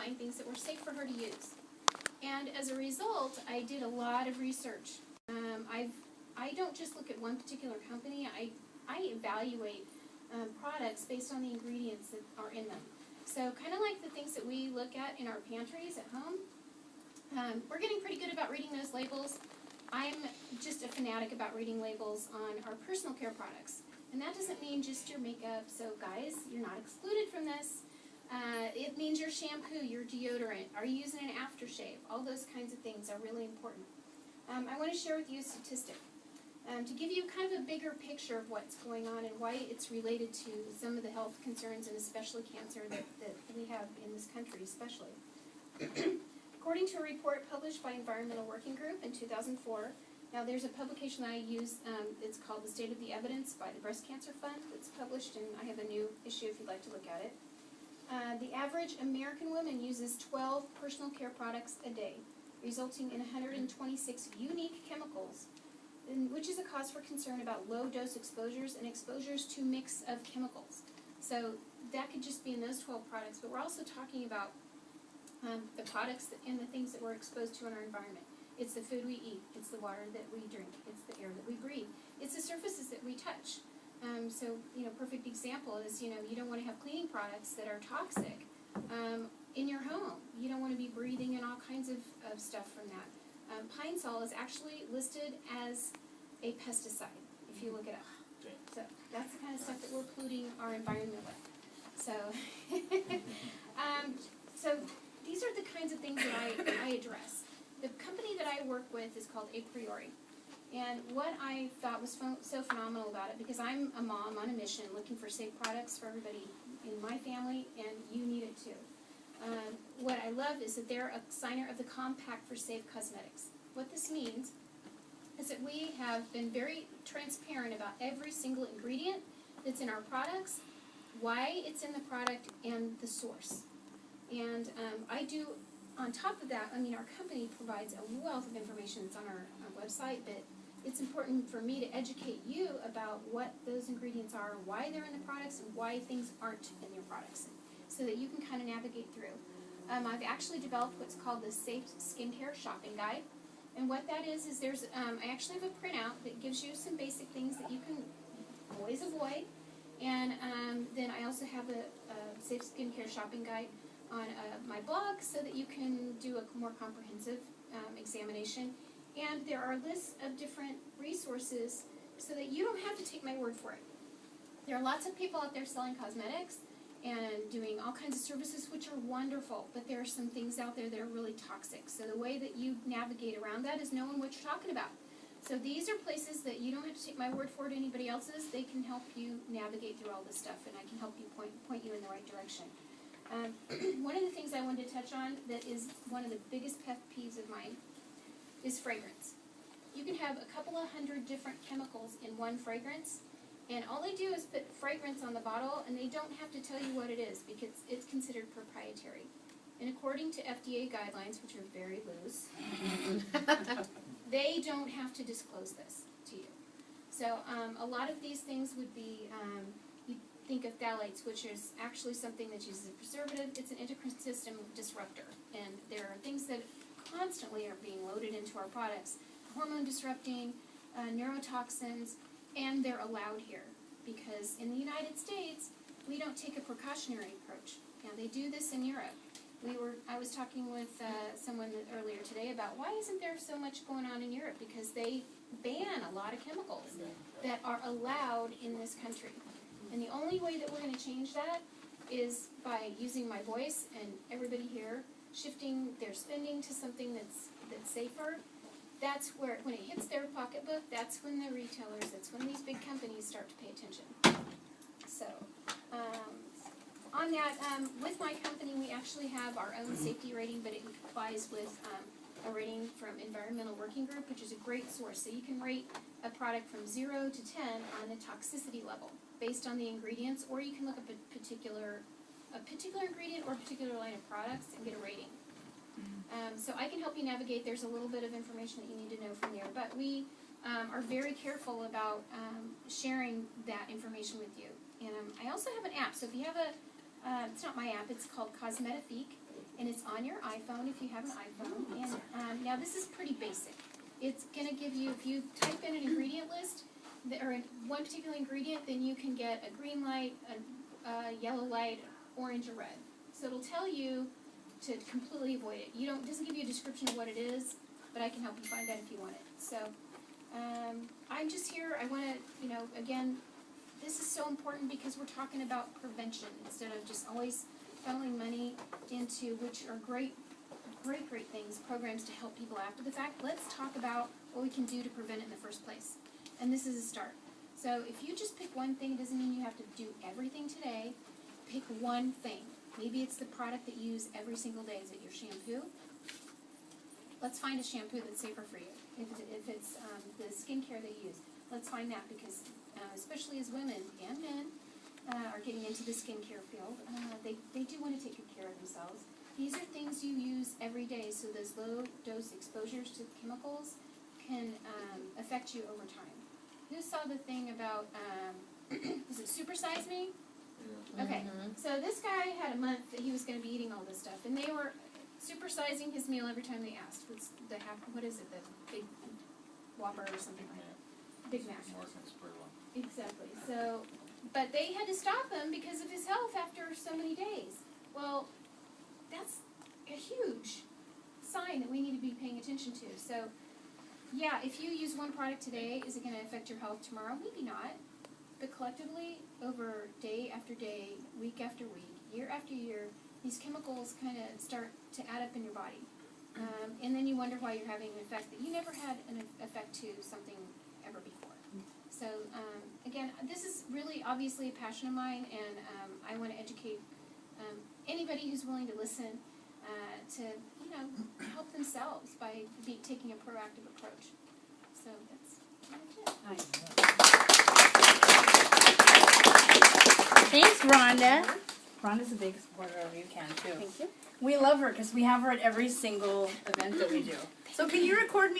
find things that were safe for her to use. And as a result, I did a lot of research. I don't just look at one particular company. I evaluate products based on the ingredients that are in them. So kind of like the things that we look at in our pantries at home, we're getting pretty good about reading those labels. I'm just a fanatic about reading labels on our personal care products. And that doesn't mean just your makeup. So guys, you're not excluded from this. It means your shampoo, your deodorant, are you using an aftershave? All those kinds of things are really important. I want to share with you a statistic to give you kind of a bigger picture of what's going on and why it's related to some of the health concerns and especially cancer that we have in this country especially. According to a report published by Environmental Working Group in 2004, now there's a publication that I use, it's called The State of the Evidence by the Breast Cancer Fund. It's published, and I have a new issue if you'd like to look at it. The average American woman uses 12 personal care products a day, resulting in 126 unique chemicals, which is a cause for concern about low-dose exposures and exposures to mix of chemicals. So that could just be in those 12 products, but we're also talking about the products and the things that we're exposed to in our environment. It's the food we eat, it's the water that we drink, it's the air that we breathe, it's the surfaces that we touch. So, perfect example is, you don't want to have cleaning products that are toxic in your home. You don't want to be breathing in all kinds of stuff from that. Pine sol is actually listed as a pesticide, if you look it up. So that's the kind of stuff that we're polluting our environment with. So, so these are the kinds of things that I address. The company that I work with is called A Priori. And what I thought was so phenomenal about it, because I'm a mom on a mission looking for safe products for everybody in my family, and you need it too. What I love is that they're a signer of the Compact for Safe Cosmetics. What this means is that we have been very transparent about every single ingredient that's in our products, why it's in the product, and the source. And I do, on top of that, our company provides a wealth of information that's on our website, but it's important for me to educate you about what those ingredients are, why they're in the products, and why things aren't in your products, so that you can kind of navigate through. I've actually developed what's called the Safe Skincare Shopping Guide. And what that is there's, I actually have a printout that gives you some basic things that you can always avoid. And then I also have a Safe Skincare Shopping Guide on my blog so that you can do a more comprehensive examination. And there are lists of different resources so that you don't have to take my word for it. There are lots of people out there selling cosmetics and doing all kinds of services, which are wonderful, but there are some things out there that are really toxic. So the way that you navigate around that is knowing what you're talking about. So these are places that you don't have to take my word for it, anybody else's. They can help you navigate through all this stuff, and I can help you point you in the right direction. One of the things I wanted to touch on that is one of the biggest pet peeves of mine is fragrance. You can have a couple of hundred different chemicals in one fragrance, and all they do is put fragrance on the bottle, and they don't have to tell you what it is because it's considered proprietary. And according to FDA guidelines, which are very loose, they don't have to disclose this to you. So a lot of these things would be, you think of phthalates, which is actually something that uses a preservative. It's an endocrine system disruptor, and there are things that constantly are being loaded into our products, hormone disrupting, neurotoxins, and they're allowed here because in the United States we don't take a precautionary approach. Now they do this in Europe. I was talking with someone earlier today about why isn't there so much going on in Europe, because they ban a lot of chemicals that are allowed in this country. And the only way that we're going to change that is by using my voice and everybody here shifting their spending to something that's safer. That's where, when it hits their pocketbook, that's when the retailers, that's when these big companies start to pay attention. So, on that, with my company, we actually have our own safety rating, but it complies with a rating from Environmental Working Group, which is a great source. So you can rate a product from 0 to 10 on the toxicity level based on the ingredients, or you can look up a particular ingredient or a particular line of products and get a rating. So I can help you navigate. There's a little bit of information that you need to know from there, but we are very careful about sharing that information with you. And I also have an app. So if you have it's not my app, it's called Cosmetifique, and it's on your iPhone if you have an iPhone. And now this is pretty basic. It's going to give you, if you type in an ingredient list, or one particular ingredient, then you can get a green light, a yellow light, orange, or red. So it'll tell you to completely avoid it. It doesn't give you a description of what it is, but I can help you find that if you want it. So I'm just here. I want to, again, this is so important because we're talking about prevention instead of just always funneling money into, which are great things, programs to help people after the fact. Let's talk about what we can do to prevent it in the first place. And this is a start. So if you just pick one thing, it doesn't mean you have to do everything today. Pick one thing. Maybe it's the product that you use every single day. Is it your shampoo? Let's find a shampoo that's safer for you. If it's the skincare they use, let's find that because especially as women and men are getting into the skincare field, they do want to take good care of themselves. These are things you use every day, so those low-dose exposures to chemicals can affect you over time. Who saw the thing about, was it Super Size Me? Yeah. Okay, so this guy had a month that he was going to be eating all this stuff, and they were supersizing his meal every time they asked. What is it, the big Whopper or something like that? Big Mac. Exactly. So, but they had to stop him because of his health after so many days. Well, that's a huge sign that we need to be paying attention to. So, yeah, if you use one product today, is it going to affect your health tomorrow? Maybe not. But collectively, over day after day, week after week, year after year, these chemicals kind of start to add up in your body. And then you wonder why you're having an effect that you never had an effect to something ever before. So, again, this is really obviously a passion of mine, and I want to educate anybody who's willing to listen to, help themselves by taking a proactive approach. So that's it. Thanks, Rhonda. Rhonda's a big supporter of UCAN, too. Thank you. We love her because we have her at every single event that we do. So can you record me?